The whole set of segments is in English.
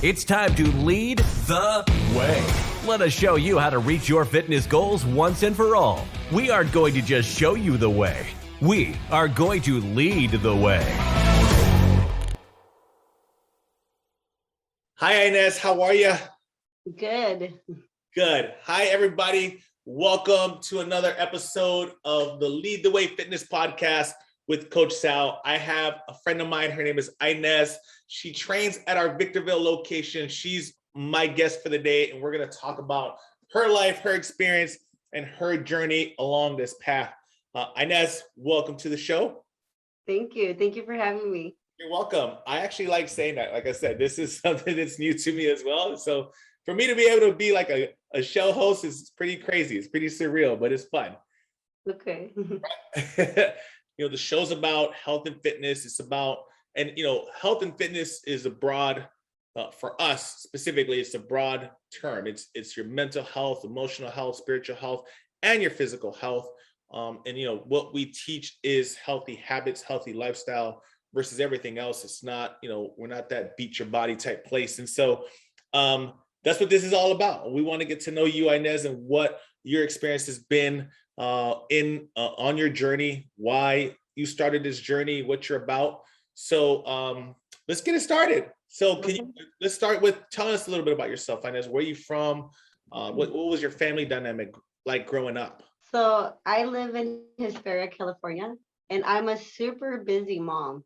It's time to lead the way. Let us show you how to reach your fitness goals once and for all. We aren't going to just show you the way. We are going to lead the way. Hi, Inez. How are you? Good. Good. Hi, everybody. Welcome to another episode of the Lead the Way Fitness Podcast with Coach Sal. I have a friend of mine. Her name is Inez. She trains at our Victorville location. She's my guest for the day, and we're going to talk about her life, her experience, and her journey along this path. Inez, welcome to the show. Thank you. Thank you for having me. You're welcome. I actually like saying that. Like I said, this is something that's new to me as well. So for me to be able to be like a show host is pretty crazy. It's pretty surreal, but it's fun. Okay. The show's about health and fitness. It's about, and health and fitness is a broad, for us specifically, it's a broad term. It's your mental health, emotional health, spiritual health, and your physical health. What we teach is healthy habits, healthy lifestyle versus everything else. It's not, we're not that beat your body type place. And so that's what this is all about. We want to get to know you, Inez, and what your experience has been on your journey, why you started this journey, what you're about. So let's get it started. So let's start with telling us a little bit about yourself, Inez. Where are you from? What was your family dynamic like growing up? So I live in Hesperia, California, and I'm a super busy mom.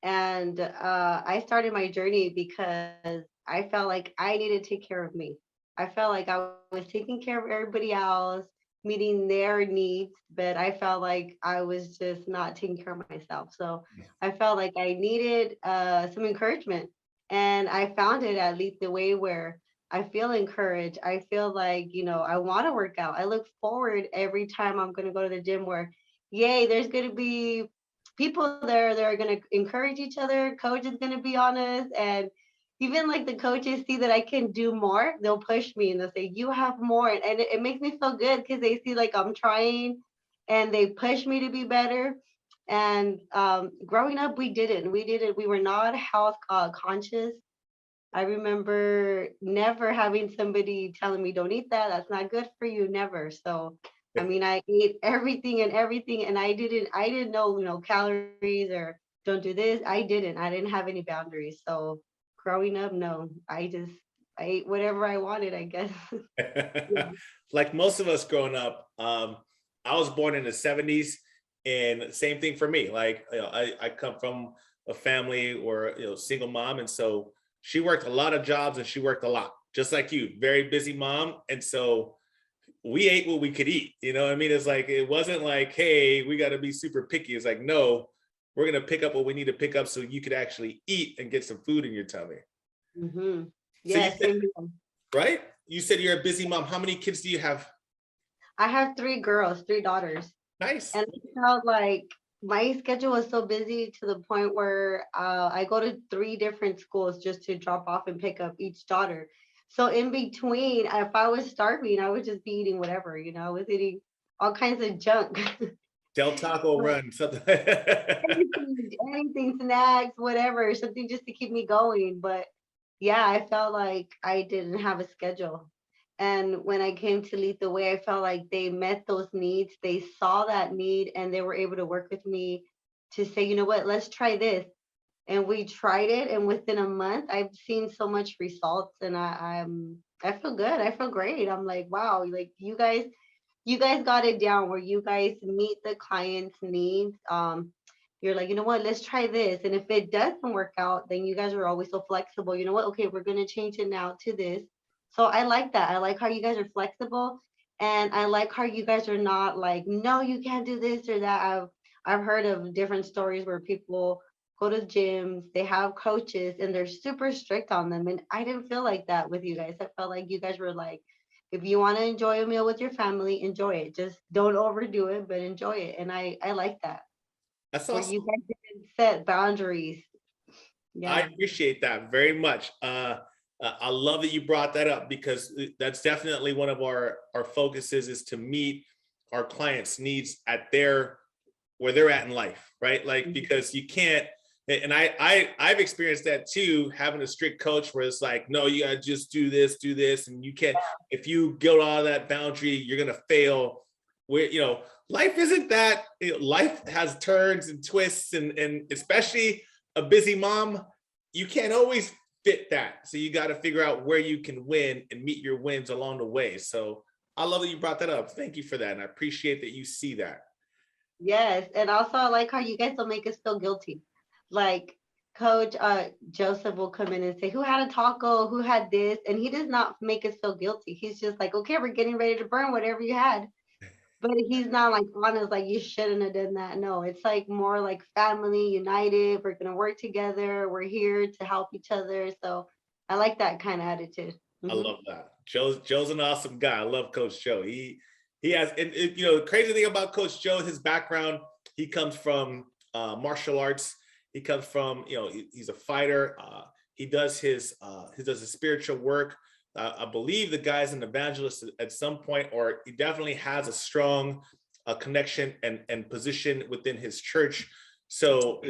And I started my journey because I felt like I needed to take care of me. I felt like I was taking care of everybody else, meeting their needs, but I felt like I was just not taking care of myself. So I felt like I needed some encouragement. And I found it at Lead the Way, where I feel encouraged. I feel like, I want to work out. I look forward every time I'm going to go to the gym where, yay, there's going to be people there that are going to encourage each other. Coach is going to be honest. And even like the coaches see that I can do more, they'll push me and they'll say, you have more. And it makes me feel good because they see like I'm trying and they push me to be better. And growing up, we didn't. We were not health conscious. I remember never having somebody telling me, don't eat that. That's not good for you. Never. So, I mean, I ate everything, and I didn't know, calories or don't do this. I didn't have any boundaries. So growing up, no, I ate whatever I wanted, I guess. Yeah. Like most of us growing up, I was born in the 70s, and same thing for me. Like, I come from a family or, single mom. And so she worked a lot of jobs and she worked a lot, just like you, very busy mom. And so we ate what we could eat. You know what I mean? It's like, it wasn't like, hey, we got to be super picky. It's like, no, we're going to pick up what we need to pick up so you could actually eat and get some food in your tummy. Mm-hmm. Yeah. So right? You said you're a busy mom. How many kids do you have? I have 3 girls, 3 daughters. Nice. And I felt like my schedule was so busy to the point where I go to 3 different schools just to drop off and pick up each daughter. So in between, if I was starving, I would just be eating whatever, I was eating all kinds of junk. Del Taco Run, something. anything, snacks, whatever, something just to keep me going. But yeah, I felt like I didn't have a schedule. And when I came to Lead the Way, I felt like they met those needs. They saw that need and they were able to work with me to say, you know what, let's try this. And we tried it. And within a month, I've seen so much results, and I feel good. I feel great. I'm like, wow, like you guys got it down where you guys meet the client's needs. You're like, you know what, let's try this. And if it doesn't work out, then you guys are always so flexible. You know what, okay, we're going to change it now to this. So I like that. I like how you guys are flexible, and I like how you guys are not like, no, you can't do this or that. I've heard of different stories where people go to gyms, they have coaches, and they're super strict on them. And I didn't feel like that with you guys. I felt like you guys were like, if you want to enjoy a meal with your family, enjoy it. Just don't overdo it, but enjoy it. And I like that. That's Where awesome. you guys didn't set boundaries. Yeah. I appreciate that very much. I love that you brought that up, because that's definitely one of our focuses, is to meet our clients' needs at where they're at in life, right? Like, because you can't And I've experienced that too, having a strict coach where it's like, no, you gotta just do this, and you can't. If you go out of that boundary, you're gonna fail. Where life isn't that. Life has turns and twists, and especially a busy mom, you can't always fit that. So you got to figure out where you can win and meet your wins along the way. So I love that you brought that up. Thank you for that, and I appreciate that you see that. Yes, and also I like how you guys don't make us feel guilty. Like Coach Joseph will come in and say, "Who had a taco? Who had this?" And he does not make us feel guilty. He's just like, "Okay, we're getting ready to burn whatever you had." But he's not like honest, like you shouldn't have done that. No, it's like more like family united. We're gonna work together. We're here to help each other. So I like that kind of attitude. I Mhm. love that. Joe's an awesome guy. I love Coach Joe. He has, and the crazy thing about Coach Joe, his background, he comes from martial arts. He comes from, he's a fighter. He does his spiritual work. I believe the guy's an evangelist at some point, or he definitely has a strong connection and position within his church. So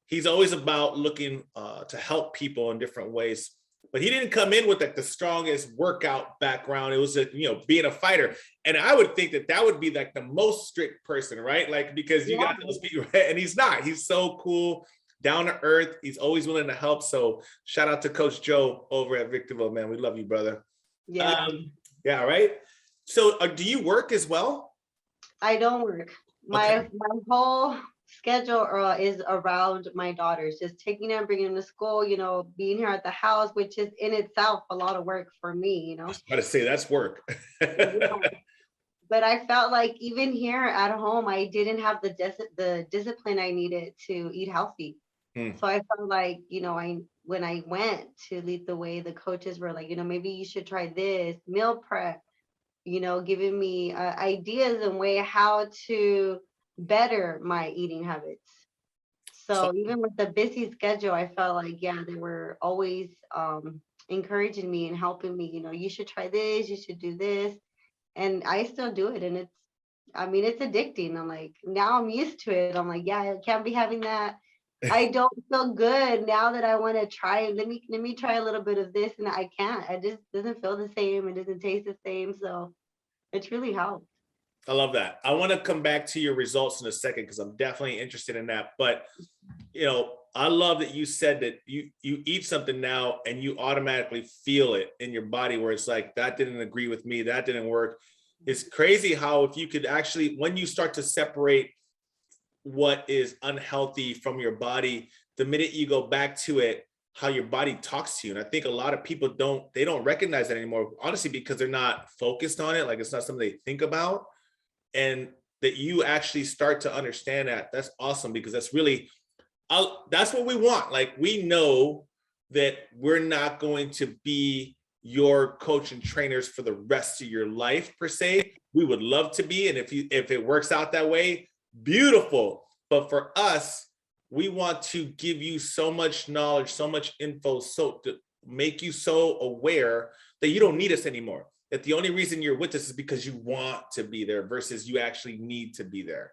he's always about looking to help people in different ways. But he didn't come in with like the strongest workout background. It was being a fighter, and I would think that would be like the most strict person, right? Like, because you got those people, and he's not. He's so cool, down to earth. He's always willing to help. So shout out to Coach Joe over at Victorville, man. We love you, brother. Yeah, Yeah, right. So do you work as well? I don't work. My whole schedule is around my daughters, just taking them, bringing them to school. Being here at the house, which is in itself a lot of work for me. I was about to say that's work. Yeah. But I felt like even here at home, I didn't have the discipline I needed to eat healthy. So I felt like, when I went to lead the way, the coaches were like, maybe you should try this meal prep, giving me ideas and way how to better my eating habits. So So even with the busy schedule, I felt like, yeah, they were always encouraging me and helping me, you should try this, you should do this. And I still do it. And it's addicting. I'm like, now I'm used to it. I'm like, yeah, I can't be having that. I don't feel good now that I want to try. Let me try a little bit of this, and I can't. It just doesn't feel the same. It doesn't taste the same. So it's really helped. I love that. I want to come back to your results in a second because I'm definitely interested in that. But I love that you said that you eat something now and you automatically feel it in your body, where it's like, that didn't agree with me, that didn't work. It's crazy how, if you could actually, when you start to separate what is unhealthy from your body, the minute you go back to it, how your body talks to you. And I think a lot of people don't recognize that anymore, honestly, because they're not focused on it. Like, it's not something they think about. And that you actually start to understand that. That's awesome, because that's really, that's what we want. Like, we know that we're not going to be your coach and trainers for the rest of your life per se. We would love to be, and if it works out that way, beautiful. But for us, we want to give you so much knowledge, so much info, so to make you so aware that you don't need us anymore. That the only reason you're with us is because you want to be there versus you actually need to be there.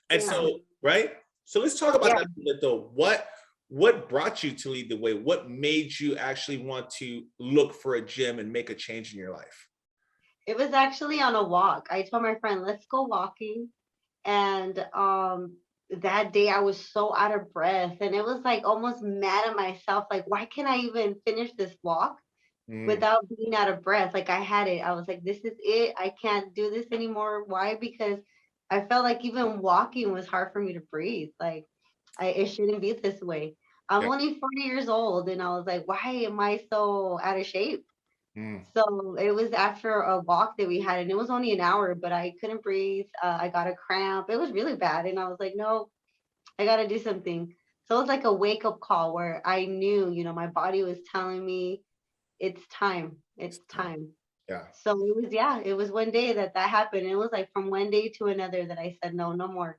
And so, right? So let's talk about that a bit though. What brought you to lead the way? What made you actually want to look for a gym and make a change in your life? It was actually on a walk. I told my friend, let's go walking. And that day I was so out of breath, and it was like almost mad at myself. Like, why can't I even finish this walk without being out of breath? Like, I had it. I was like, this is it. I can't do this anymore. Why? Because I felt like even walking was hard for me to breathe. Like, it shouldn't be this way. I'm only 40 years old, and I was like, why am I so out of shape? So it was after a walk that we had, and it was only an hour, but I couldn't breathe. I got a cramp. It was really bad. And I was like, no, I got to do something. So it was like a wake up call where I knew, my body was telling me it's time. It's time. Yeah. So it was one day that happened. And it was like from one day to another that I said, no, no more.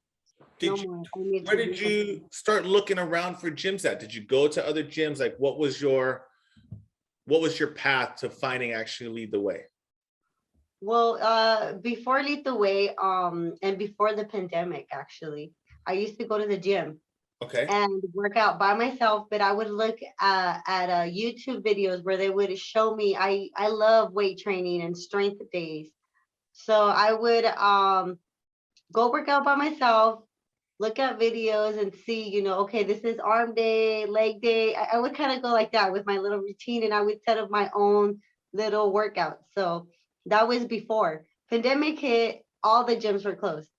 More. Where did you start looking around for gyms at? Did you go to other gyms? Like, what was your path to finding actually Lead the Way? Well, before Lead the Way, and before the pandemic, actually, I used to go to the gym. Okay. and work out by myself, but I would look at YouTube videos where they would show me. I love weight training and strength days, so I would go work out by myself, look at videos and see, okay, this is arm day, leg day. I would kind of go like that with my little routine, and I would set up my own little workout. So that was before pandemic hit. All the gyms were closed.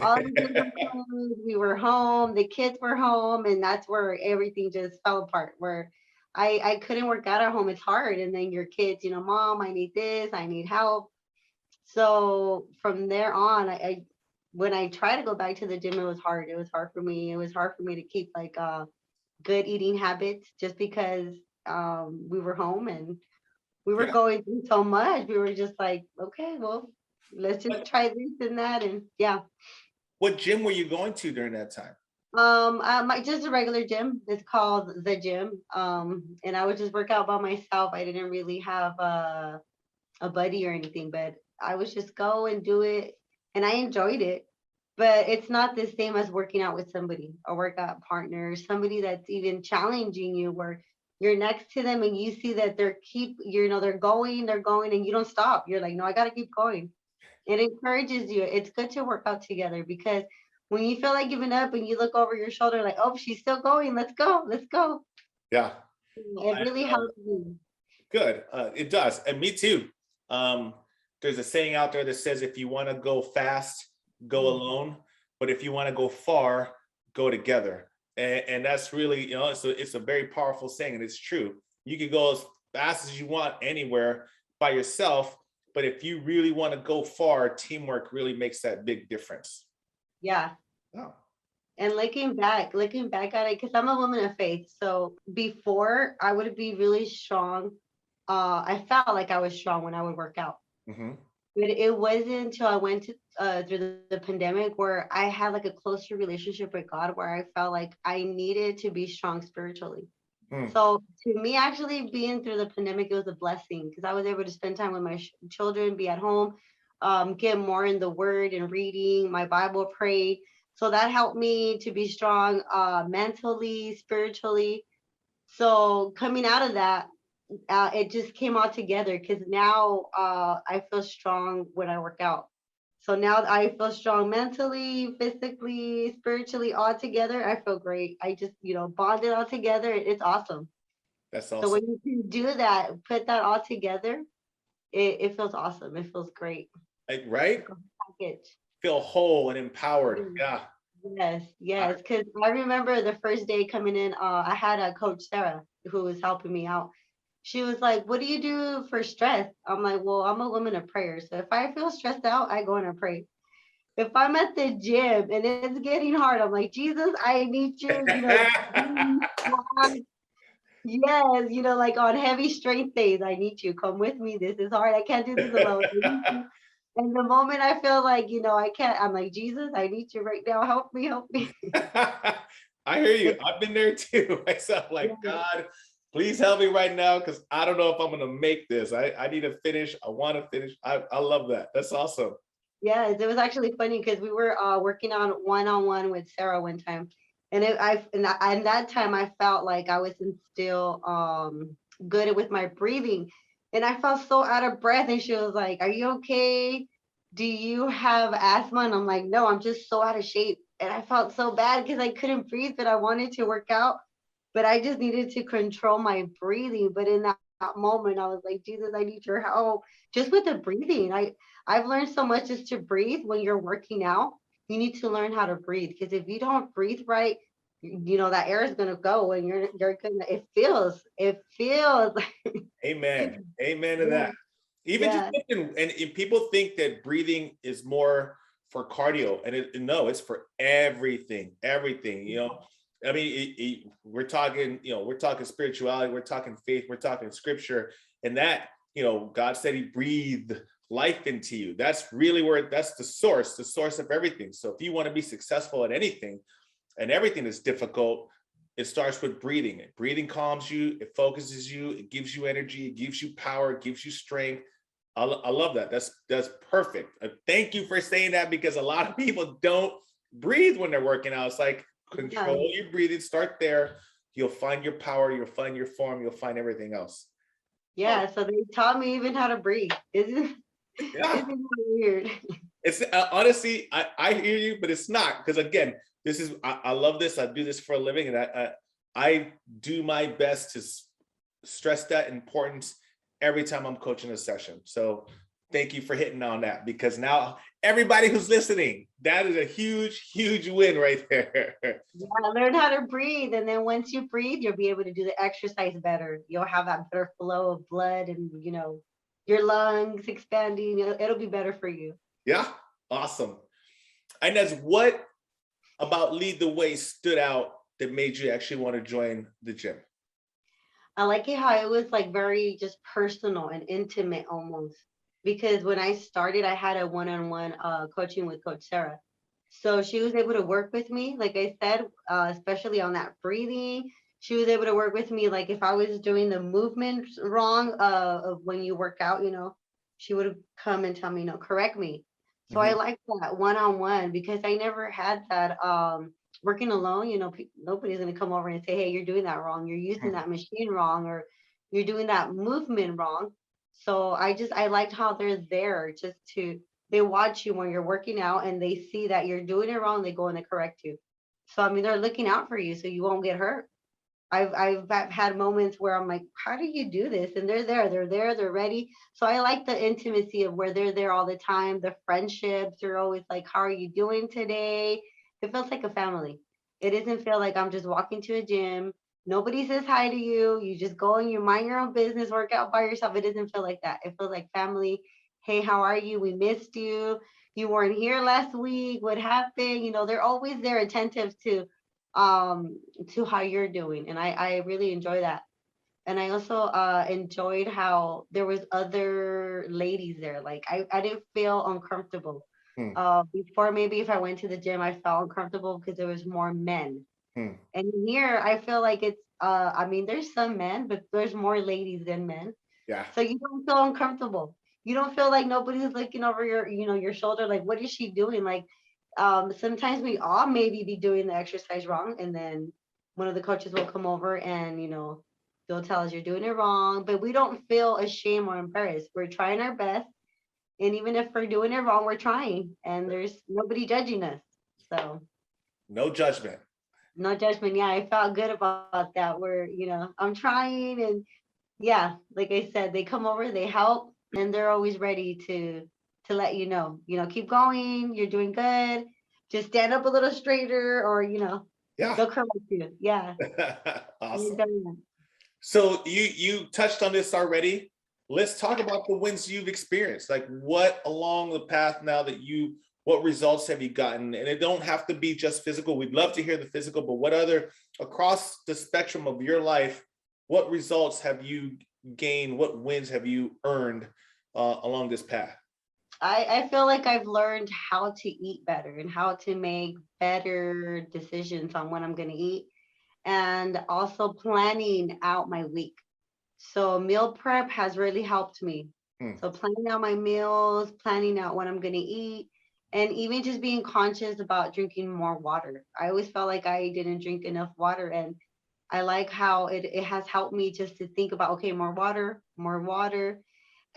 All the gyms were closed. We were home. The kids were home, and that's where everything just fell apart. Where I couldn't work out at home. It's hard, and then your kids, mom, I need this, I need help. So from there on, I when I try to go back to the gym, it was hard. It was hard for me. It was hard for me to keep like good eating habits, just because we were home and we were Yeah. going through so much. We were just like, okay, well, let's just try this and that, and yeah. What gym were you going to during that time? Just a regular gym. It's called the gym. And I would just work out by myself. I didn't really have a buddy or anything, but I would just go and do it, and I enjoyed it. But it's not the same as working out with somebody, a workout partner, somebody that's even challenging you, where you're next to them and you see that they're going, and you don't stop. You're like, no, I gotta keep going. It encourages you. It's good to work out together, because when you feel like giving up and you look over your shoulder, like, oh, she's still going, let's go, let's go. Yeah. It really helps me. Good. It does. And me too. Um, there's a saying out there that says, if you want to go fast, go alone. But if you want to go far, go together. And that's really, it's a very powerful saying, and it's true. You can go as fast as you want anywhere by yourself. But if you really want to go far, teamwork really makes that big difference. Yeah. Oh. And looking back at it, because I'm a woman of faith. So before, I would be really strong. I felt like I was strong when I would work out. Mm-hmm. But it wasn't until I went through the pandemic where I had like a closer relationship with God, where I felt like I needed to be strong spiritually. Mm. So to me, actually being through the pandemic, it was a blessing, because I was able to spend time with my children, be at home, get more in the Word and reading my Bible, pray. So that helped me to be strong mentally, spiritually. So coming out of that, it just came all together, because now I feel strong when I work out. So now I feel strong mentally, physically, spiritually, all together. I feel great. I just, bonded all together. It's awesome. That's So awesome. when you can do that, put that all together, it feels awesome. It feels great. Like, right? Like a package. Feel whole and empowered. Yeah. Yes, yes. Because I remember the first day coming in, I had a coach, Sarah, who was helping me out. She was like, what do you do for stress? I'm like, well, I'm a woman of prayer. So if I feel stressed out, I go in and pray. If I'm at the gym and it's getting hard, I'm like, Jesus, I need you, yes, like on heavy strength days, I need you. Come with me. This is hard. I can't do this alone. I need you. And the moment I feel like, I can't, I'm like, Jesus, I need you right now. Help me, help me. I hear you. I've been there too. Myself, like, God, please help me right now, because I don't know if I'm gonna make this. I need to finish. I want to finish. I love that. That's awesome. Yes, it was actually funny, because we were working on one-on-one with Sarah one time. And and that time I felt like I wasn't still good with my breathing. And I felt so out of breath. And she was like, are you okay? Do you have asthma? And I'm like, no, I'm just so out of shape. And I felt so bad, because I couldn't breathe, but I wanted to work out. But I just needed to control my breathing. But in that moment, I was like, Jesus, I need your help. Just with the breathing. I've learned so much just to breathe when you're working out. You need to learn how to breathe, because if you don't breathe right, that air is gonna go, and you're gonna. It feels. Amen. Amen to Yeah, that. Even just yeah, thinking, and if people think that breathing is more for cardio, and no, it's for everything. Everything. I mean, we're talking. We're talking spirituality. We're talking faith. We're talking scripture, and that God said He breathed life into you. That's really that's the source of everything. So if you want to be successful at anything, and everything is difficult, it starts with breathing. Breathing calms you, it focuses you, it gives you energy, it gives you power, it gives you strength. I love that. That's perfect. Thank you for saying that, because a lot of people don't breathe when they're working out. It's like, Control your breathing. Start there. You'll find your power. You'll find your form. You'll find everything else. Yeah, so they taught me even how to breathe. Isn't Yeah. isn't that weird? It's honestly, I hear you, but it's not, because again, this is I love this. I do this for a living, and I do my best to stress that importance every time I'm coaching a session. So thank you for hitting on that, because now everybody who's listening, that is a huge win right there. Yeah, learn how to breathe, and then once you breathe, you'll be able to do the exercise better. You'll have that better flow of blood, and your lungs expanding. It'll be better for you. Yeah, awesome. Inez, what about Lead the Way stood out that made you actually want to join the gym? I like it how it was like very just personal and intimate almost. Because when I started, I had a one-on-one coaching with Coach Sarah. So she was able to work with me, like I said, especially on that breathing. She was able to work with me, like if I was doing the movements wrong of when you work out, she would come and tell me, correct me. So I Mhm. like that one-on-one because I never had that working alone. Nobody's going to come over and say, hey, you're doing that wrong. You're using that machine wrong, or you're doing that movement wrong. So I liked how they're there just to they watch you when you're working out and they see that you're doing it wrong, they go and they correct you. So I mean they're looking out for you so you won't get hurt. I've had moments where I'm like, how do you do this? And they're ready. So I like the intimacy of where they're there all the time, the friendships. They're always like, how are you doing today? It feels like a family. It doesn't feel like I'm just walking to a gym. Nobody says hi to you. You just go and you mind your own business, work out by yourself. It doesn't feel like that. It feels like family. Hey, how are you? We missed you. You weren't here last week. What happened? They're always there attentive to how you're doing, and I really enjoy that. And I also enjoyed how there was other ladies there. Like I didn't feel uncomfortable. Hmm, Before, maybe if I went to the gym I felt uncomfortable because there was more men, hmm. and here I feel like it's I mean there's some men but there's more ladies than men, Yeah. so you don't feel uncomfortable. You don't feel like nobody's looking over your shoulder, like what is she doing? Like sometimes we all maybe be doing the exercise wrong, and then one of the coaches will come over and they'll tell us you're doing it wrong, but we don't feel ashamed or embarrassed. We're trying our best, and even if we're doing it wrong, we're trying, and there's nobody judging us. So No judgment. no judgment. Yeah, I felt good about that. Where I'm trying, and yeah, like I said, they come over, they help, and they're always ready to let keep going. You're doing good. Just stand up a little straighter, or Yeah. they'll correct you. Yeah, you're Awesome. done. So you touched on this already. Let's talk about the wins you've experienced. Like, what along the path now that what results have you gotten? And it don't have to be just physical. We'd love to hear the physical, but what other, across the spectrum of your life, what results have you gained? What wins have you earned along this path? I feel like I've learned how to eat better and how to make better decisions on what I'm going to eat, and also planning out my week. So meal prep has really helped me. Hmm. So planning out my meals, planning out what I'm going to eat, and even just being conscious about drinking more water. I always felt like I didn't drink enough water, and I like how it has helped me just to think about, okay, more water, more water.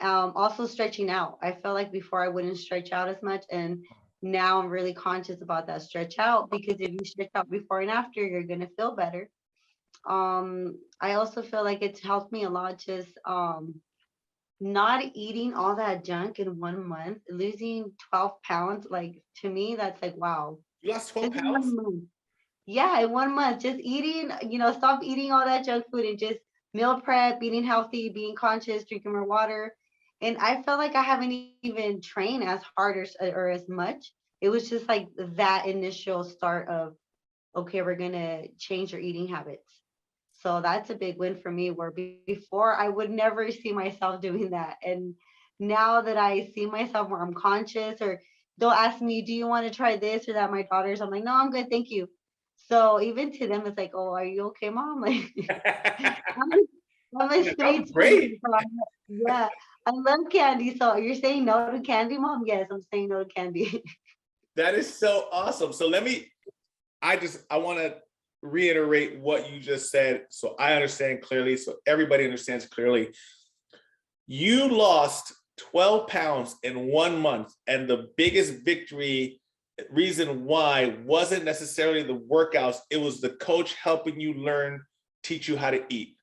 Also stretching out. I felt like before I wouldn't stretch out as much, and now I'm really conscious about that stretch out, because if you stretch out before and after, you're gonna feel better. I also feel like it's helped me a lot just not eating all that junk in 1 month, losing 12 pounds. Like to me, that's like wow. You lost 12 Just in pounds? 1 month. Yeah, in 1 month, just eating, stop eating all that junk food and just meal prep, eating healthy, being conscious, drinking more water. And I felt like I haven't even trained as hard or as much. It was just like that initial start of, okay, we're going to change your eating habits. So that's a big win for me, where before I would never see myself doing that. And now that I see myself where I'm conscious, or they'll ask me, do you want to try this or that? My daughters, I'm like, no, I'm good. Thank you. So even to them, it's like, oh, are you okay, mom? Like, I'm a That was sweet great. tooth. So yeah, I love candy. So you're saying no to candy, mom? Yes, I'm saying no to candy. That is so awesome. So I want to reiterate what you just said so I understand clearly, so everybody understands clearly. You lost 12 pounds in 1 month, and the biggest victory reason why wasn't necessarily the workouts, it was the coach helping you learn, teach you how to eat.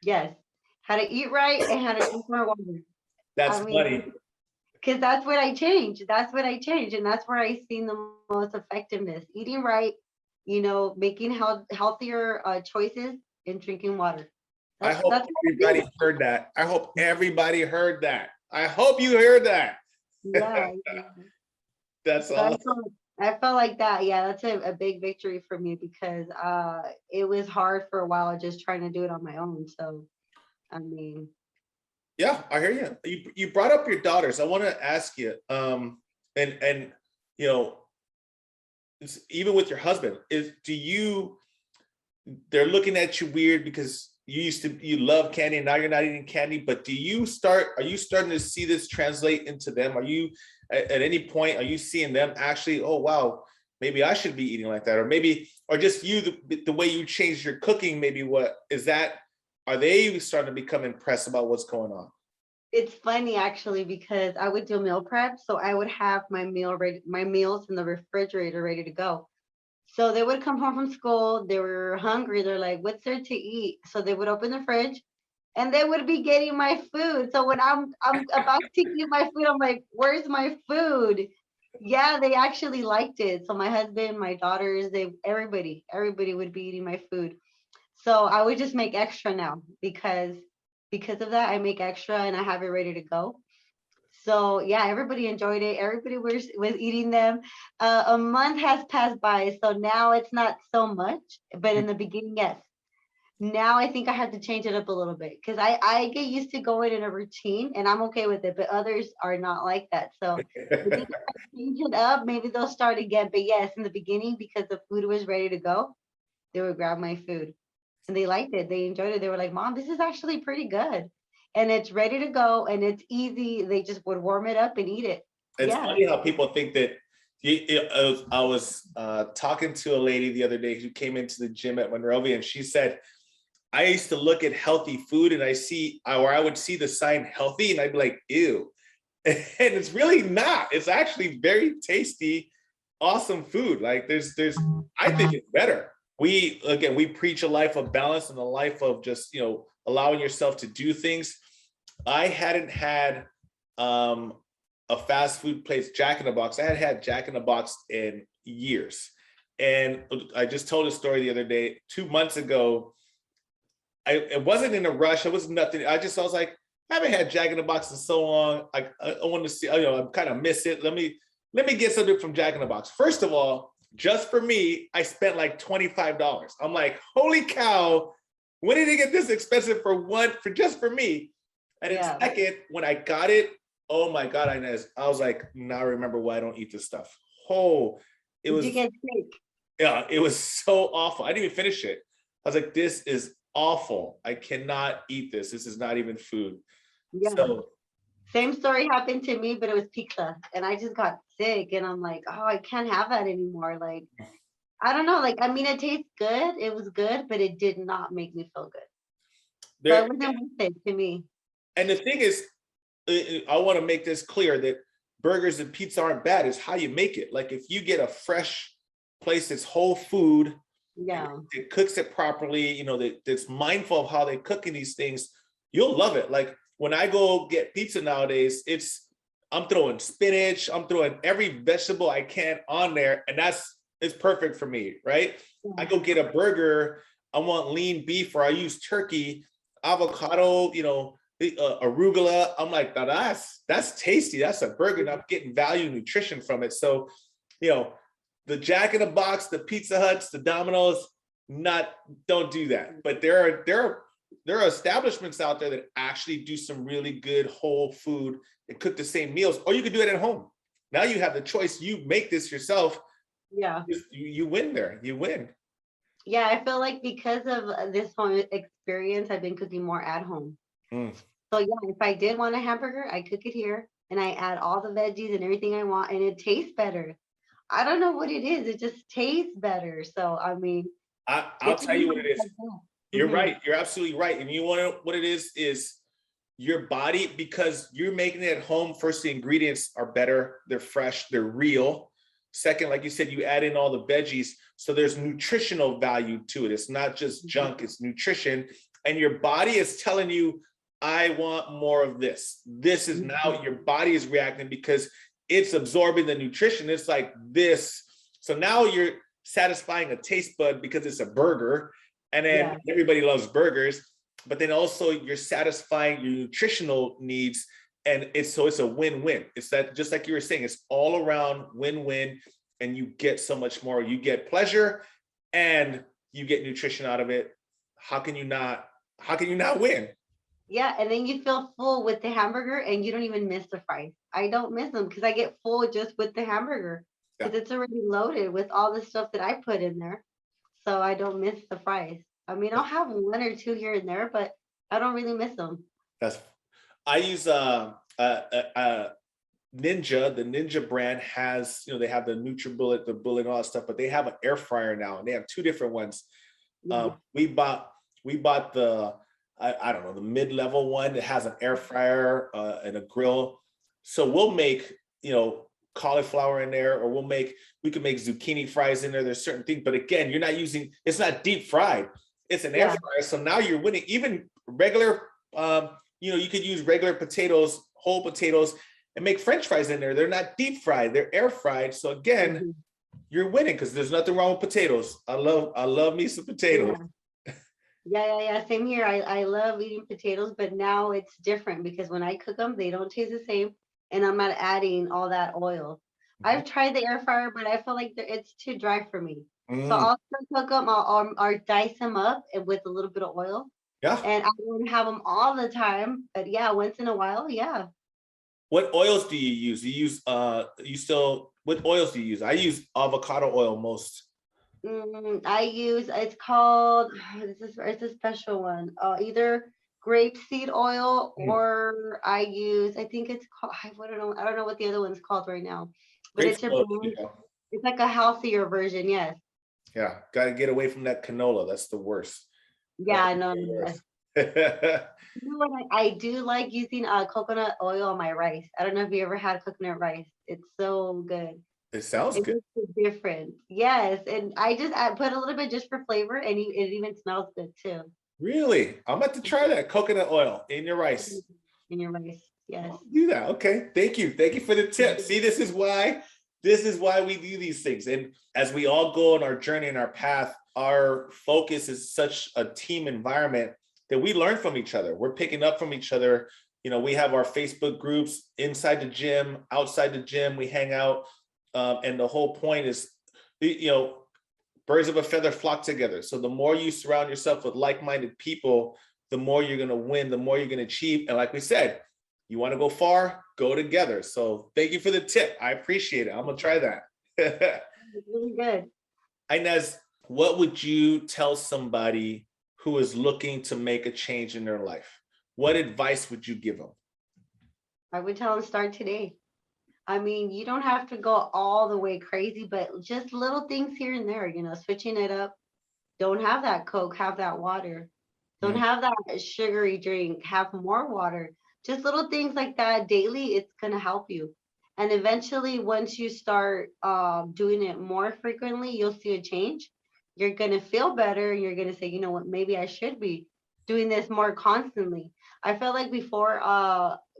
Yes, how to eat right and how to drink more water. That's I mean, funny. because that's what I changed. That's what I changed, and that's where I seen the most effectiveness. Eating right, making healthier choices and drinking water. I That's hope that's what I everybody did. heard that. I hope everybody heard that. I hope you heard that. Yeah. That's So awesome. I felt like that. Yeah, that's a big victory for me because it was hard for a while just trying to do it on my own. So I mean, Yeah, I hear you. You brought up your daughters. I want to ask you, and you know, even with your husband, do you? They're looking at you weird because you love candy and now you're not eating candy. But are you starting to see this translate into them? Are you at any point are you seeing them actually? Oh wow, maybe I should be eating like that, or maybe or just the way you changed your cooking. Maybe what is that? Are they starting to become impressed about what's going on? it's funny actually because I would do meal prep, so I would have my meals in the refrigerator ready to go. So they would come home from school, they were hungry, they're like, "What's there to eat?" So they would open the fridge and they would be getting my food. So when I'm about to eat my food, I'm like, "Where's my food?" Yeah, they actually liked it. So my husband, my daughters, everybody would be eating my food. So I would just make extra now because of that, I make extra and I have it ready to go. So yeah, everybody enjoyed it. Everybody was eating them. A month has passed by, so now it's not so much. But in the beginning, yes. Now I think I have to change it up a little bit because I get used to going in a routine and I'm okay with it, but others are not like that. So I think if I change it up, maybe they'll start again. But yes, in the beginning, because the food was ready to go, they would grab my food and they liked it. They enjoyed it. They were like, "Mom, this is actually pretty good." And it's ready to go and it's easy. They just would warm it up and eat it. It's Yeah. funny how people think that. I was talking to a lady the other day who came into the gym at Monrovia, and she said, "I used to look at healthy food, and I would see the sign healthy, and I'd be like, ew." And it's really not. It's actually very tasty, awesome food. Like I think it's better. We preach a life of balance and a life of just allowing yourself to do things. I hadn't had um, a fast food place, Jack in the Box. I had had Jack in the Box in years, and I just told a story the other day. 2 months ago, it wasn't in a rush. It was nothing. I was like, I haven't had Jack in the Box in so long. I want to see. I kind of miss it. Let me get something from Jack in the Box. First of all, just for me, I spent like $25. I'm like, holy cow! When did it get this expensive for just for me? And then Yeah. second, when I got it, oh my God, Inez, I was like, now I remember why I don't eat this stuff. Oh, it Did was, you get sick? yeah, it was so awful. I didn't even finish it. I was like, this is awful. I cannot eat this. This is not even food. Yeah. So Same story happened to me, but it was pizza. And I just got sick and I'm like, oh, I can't have that anymore. Like, I don't know. Like, I mean, it tastes good. It was good, but it did not make me feel good. So there, it wasn't worth it to me. and the thing is, I want to make this clear that burgers and pizza aren't bad. It's how you make it. Like if you get a fresh place that's whole food, Yeah. it cooks it properly, that's mindful of how they're cooking these things, you'll love it. Like when I go get pizza nowadays, I'm throwing spinach, I'm throwing every vegetable I can on there, and it's perfect for me, right? I Yeah. go get a burger, I want lean beef, or I use turkey, avocado, arugula. I'm like, now that's tasty. That's a burger, and I'm getting value nutrition from it. So, you know, the Jack in the Box, the Pizza Huts, the Domino's, don't do that. But there are establishments out there that actually do some really good whole food and cook the same meals, or you could do it at home. Now you have the choice. You make this yourself. Yeah. You win there. You win. Yeah. I feel like because of this whole experience, I've been cooking more at home. Mm. So yeah, if I did want a hamburger, I cook it here and I add all the veggies and everything I want and it tastes better. I don't know what it is. It just tastes better. So I mean, I'll it's tell you what it is. You're mm-hmm. right. You're absolutely right. And you want to know what it is your body, because you're making it at home. First, the ingredients are better. They're fresh. They're real. Second, like you said, you add in all the veggies. So there's nutritional value to it. It's not just junk, it's nutrition. And your body is telling you, I want more of this. This is now your body is reacting because it's absorbing the nutrition. It's like this. So now you're satisfying a taste bud because it's a burger. And then everybody loves burgers, but then also you're satisfying your nutritional needs. And it's a win-win. It's that, just like you were saying, it's all around win-win, and you get so much more. You get pleasure and you get nutrition out of it. How can you not win? Yeah, and then you feel full with the hamburger and you don't even miss the fries. I don't miss them because I get full just with the hamburger because it's already loaded with all the stuff that I put in there. So I don't miss the fries. I mean, I'll have one or two here and there, but I don't really miss them. I use Ninja. The Ninja brand has, they have the NutriBullet, the Bullet, and all that stuff, but they have an air fryer now, and they have two different ones. We bought the I don't know, the mid-level one that has an air fryer and a grill. So we'll make, cauliflower in there, or we could make zucchini fries in there. There's certain things, but again, it's not deep fried. It's an air fryer. So now you're winning. Even regular, you could use regular potatoes, whole potatoes, and make French fries in there. They're not deep fried, they're air fried. So again, you're winning because there's nothing wrong with potatoes. I love me some potatoes. Yeah. Same here. I love eating potatoes, but now it's different because when I cook them, they don't taste the same, and I'm not adding all that oil. I've tried the air fryer, but I feel like it's too dry for me. So I'll still cook them. I'll dice them up and with a little bit of oil. Yeah. And I won't have them all the time, but yeah, once in a while, yeah. What oils do you use? What oils do you use? I use avocado oil most. It's called, it's a special one. Either grapeseed oil or I think it's called, I don't know what the other one's called right now, but it's it's like a healthier version. Yes. Yeah. Got to get away from that canola. That's the worst. Yeah, I know. You know what? I do like using coconut oil on my rice. I don't know if you ever had coconut rice. It's so good. It sounds good. It makes a difference. Yes, and I put a little bit just for flavor, and it even smells good too. Really? I'm about to try that coconut oil in your rice. In your rice, yes. I'll do that. Okay. Thank you for the tip. See, this is why we do these things. And as we all go on our journey and our path, our focus is such a team environment that we learn from each other. We're picking up from each other. We have our Facebook groups inside the gym, outside the gym. We hang out. And the whole point is, birds of a feather flock together. So the more you surround yourself with like-minded people, the more you're going to win, the more you're going to achieve. And like we said, you want to go far, go together. So thank you for the tip. I appreciate it. I'm going to try that. It's really good. Inez, what would you tell somebody who is looking to make a change in their life? What advice would you give them? I would tell them start today. I mean, you don't have to go all the way crazy, but just little things here and there, switching it up. Don't have that Coke, have that water. Don't have that sugary drink, have more water. Just little things like that daily, it's going to help you. And eventually, once you start doing it more frequently, you'll see a change. You're going to feel better. You're going to say, you know what, maybe I should be doing this more constantly. I felt like before,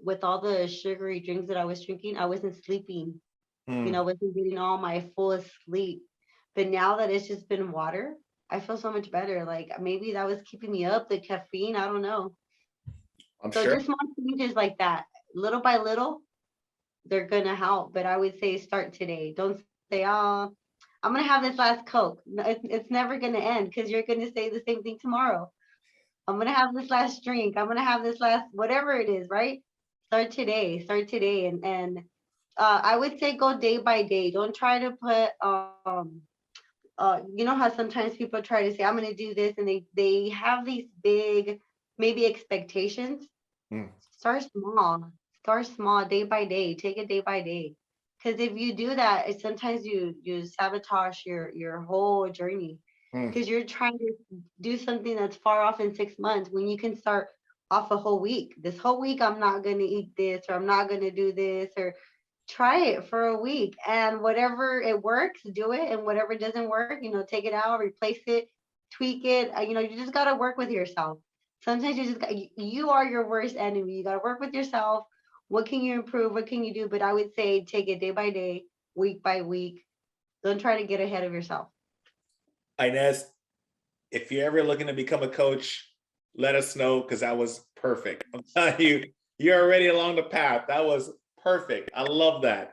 with all the sugary drinks that I was drinking, I wasn't sleeping. I wasn't getting all my full sleep. But now that it's just been water, I feel so much better. Like maybe that was keeping me up, the caffeine. I don't know. I'm So sure. just small changes like that, little by little, they're gonna help. But I would say start today. Don't say, "Oh, I'm gonna have this last Coke." No, it's never gonna end because you're gonna say the same thing tomorrow. I'm gonna have this last drink. I'm gonna have this last whatever it is, right? Start today. Start today, and I would say go day by day. Don't try to put you know how sometimes people try to say I'm gonna do this, and they have these big maybe expectations. Start small. Start small, day by day. Take it day by day, Because if you do that, sometimes you sabotage your whole journey. Mm. Because you're trying to do something that's far off in 6 months when you can start off a whole week. This whole week, I'm not going to eat this, or I'm not going to do this, or try it for a week. And whatever it works, do it. And whatever doesn't work, take it out, replace it, tweak it. You just got to work with yourself. Sometimes you are your worst enemy. You got to work with yourself. What can you improve? What can you do? But I would say take it day by day, week by week. Don't try to get ahead of yourself. Inez, if you're ever looking to become a coach, let us know, because that was perfect. I'm telling you, you're already along the path. That was perfect. I love that.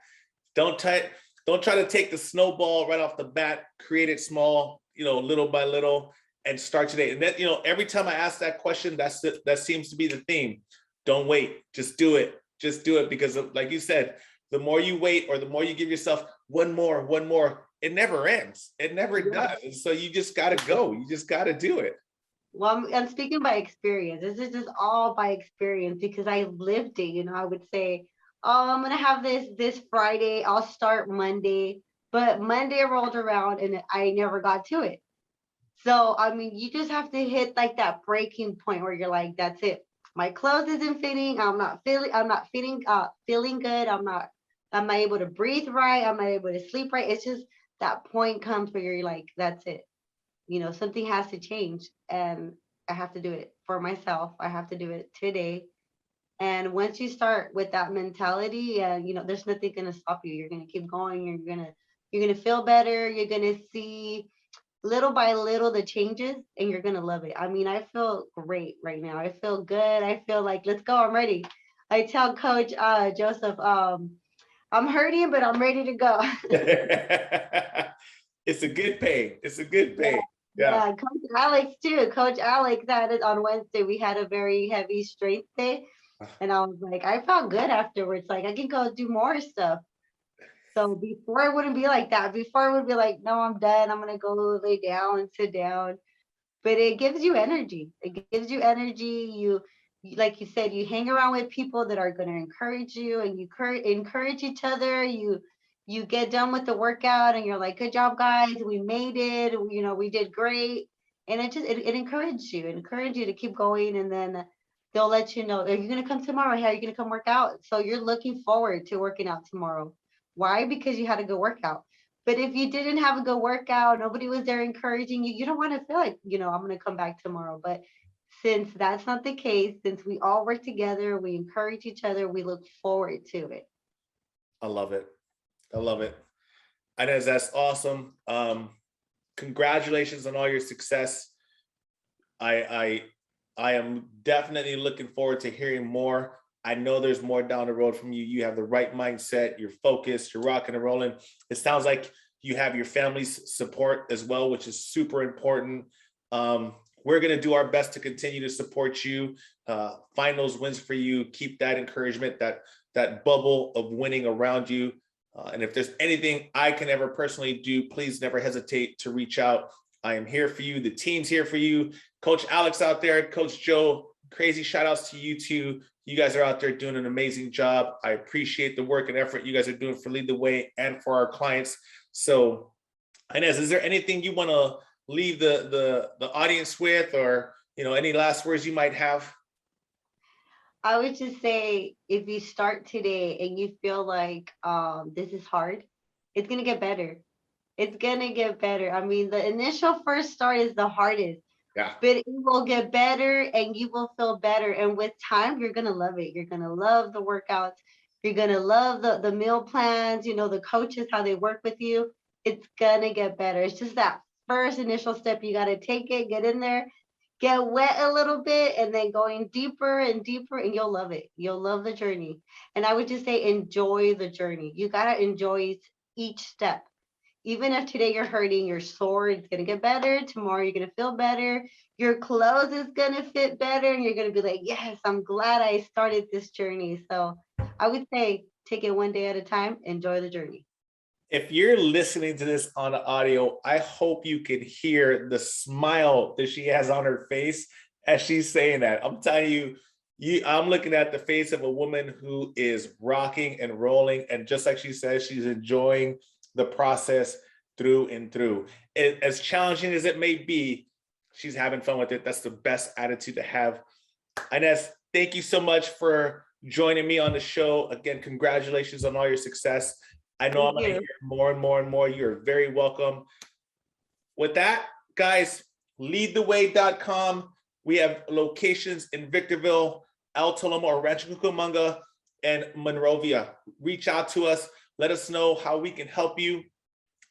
Don't try to take the snowball right off the bat. Create it small, little by little, and start today. And that, every time I ask that question, that seems to be the theme. Don't wait. Just do it. Just do it, because like you said, the more you wait, or the more you give yourself one more, it never ends. It never does. And so you just got to go. You just got to do it. Well, I'm speaking by experience. This is just all by experience because I lived it. I would say, oh, I'm gonna have this Friday. I'll start Monday, but Monday rolled around and I never got to it. So I mean, you just have to hit like that breaking point where you're like, that's it. My clothes isn't fitting. Feeling good. I'm not able to breathe right. I'm not able to sleep right. It's just that point comes where you're like, that's it. Something has to change, and I have to do it for myself. I have to do it today. And once you start with that mentality, there's nothing gonna stop you. You're gonna keep going. You're gonna feel better. You're gonna see little by little the changes, and you're gonna love it. I mean, I feel great right now. I feel good. I feel like, let's go. I'm ready. I tell Coach Joseph, I'm hurting, but I'm ready to go. It's a good pain. It's a good pain. Yeah, Coach Alex too. Coach Alex had it on Wednesday. We had a very heavy strength day. And I was like, I felt good afterwards. Like, I can go do more stuff. So before it wouldn't be like that. Before it would be like, no, I'm done. I'm going to go lay down and sit down. But it gives you energy. It gives you energy. Like you said, you hang around with people that are going to encourage you, and you encourage each other. You get done with the workout and you're like, good job, guys. We made it. We did great. And it encouraged you. It encouraged you to keep going. And then they'll let you know, are you going to come tomorrow? Hey, are you going to come work out? So you're looking forward to working out tomorrow. Why? Because you had a good workout. But if you didn't have a good workout, nobody was there encouraging you, you don't want to feel like, I'm going to come back tomorrow. But since that's not the case, since we all work together, we encourage each other, we look forward to it. I love it. I love it. Inez, that's awesome. Congratulations on all your success. I am definitely looking forward to hearing more. I know there's more down the road from you. You have the right mindset. You're focused. You're rocking and rolling. It sounds like you have your family's support as well, which is super important. We're going to do our best to continue to support you, find those wins for you, keep that encouragement, that bubble of winning around you. And if there's anything I can ever personally do, please never hesitate to reach out. I am here for you. The team's here for you. Coach Alex out there, Coach Joe, crazy shout outs to you two. You guys are out there doing an amazing job. I appreciate the work and effort you guys are doing for Lead the Way and for our clients. So, Inez, is there anything you want to leave the audience with, or any last words you might have? I would just say, if you start today and you feel like this is hard, it's gonna get better. It's gonna get better. I mean, the initial first start is the hardest. Yeah. But it will get better and you will feel better. And with time, you're gonna love it. You're gonna love the workouts. You're gonna love the meal plans, the coaches, how they work with you. It's gonna get better. It's just that first initial step. You gotta take it, get in there, get wet a little bit, and then going deeper and deeper, and you'll love it. You'll love the journey. And I would just say, enjoy the journey. You gotta enjoy each step. Even if today you're hurting, you're sore, it's going to get better. Tomorrow you're going to feel better. Your clothes is going to fit better. And you're going to be like, yes, I'm glad I started this journey. So I would say, take it one day at a time. Enjoy the journey. If you're listening to this on the audio, I hope you can hear the smile that she has on her face as she's saying that. I'm telling you, I'm looking at the face of a woman who is rocking and rolling. And just like she says, she's enjoying the process through and through. As challenging as it may be, she's having fun with it. That's the best attitude to have. Inez, thank you so much for joining me on the show. Again, congratulations on all your success. I know I'm going to hear more and more and more. You're very welcome. With that, guys, leadtheway.com. We have locations in Victorville, El Toloma, or Rancho Cucamonga, and Monrovia. Reach out to us. Let us know how we can help you.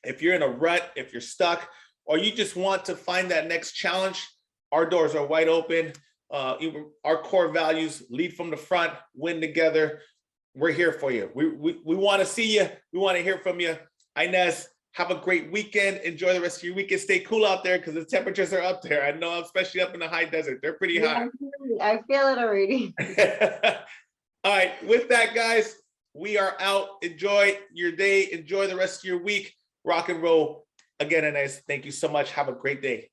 If you're in a rut, if you're stuck, or you just want to find that next challenge, our doors are wide open. Our core values: lead from the front, win together. We're here for you. We want to see you. We want to hear from you. Inez, have a great weekend. Enjoy the rest of your weekend. Stay cool out there because the temperatures are up there. I know, especially up in the high desert. They're pretty hot. I feel it already. All right. With that, guys, we are out. Enjoy your day. Enjoy the rest of your week. Rock and roll. Again, Inez, thank you so much. Have a great day.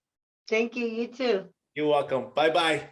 Thank you. You too. You're welcome. Bye-bye.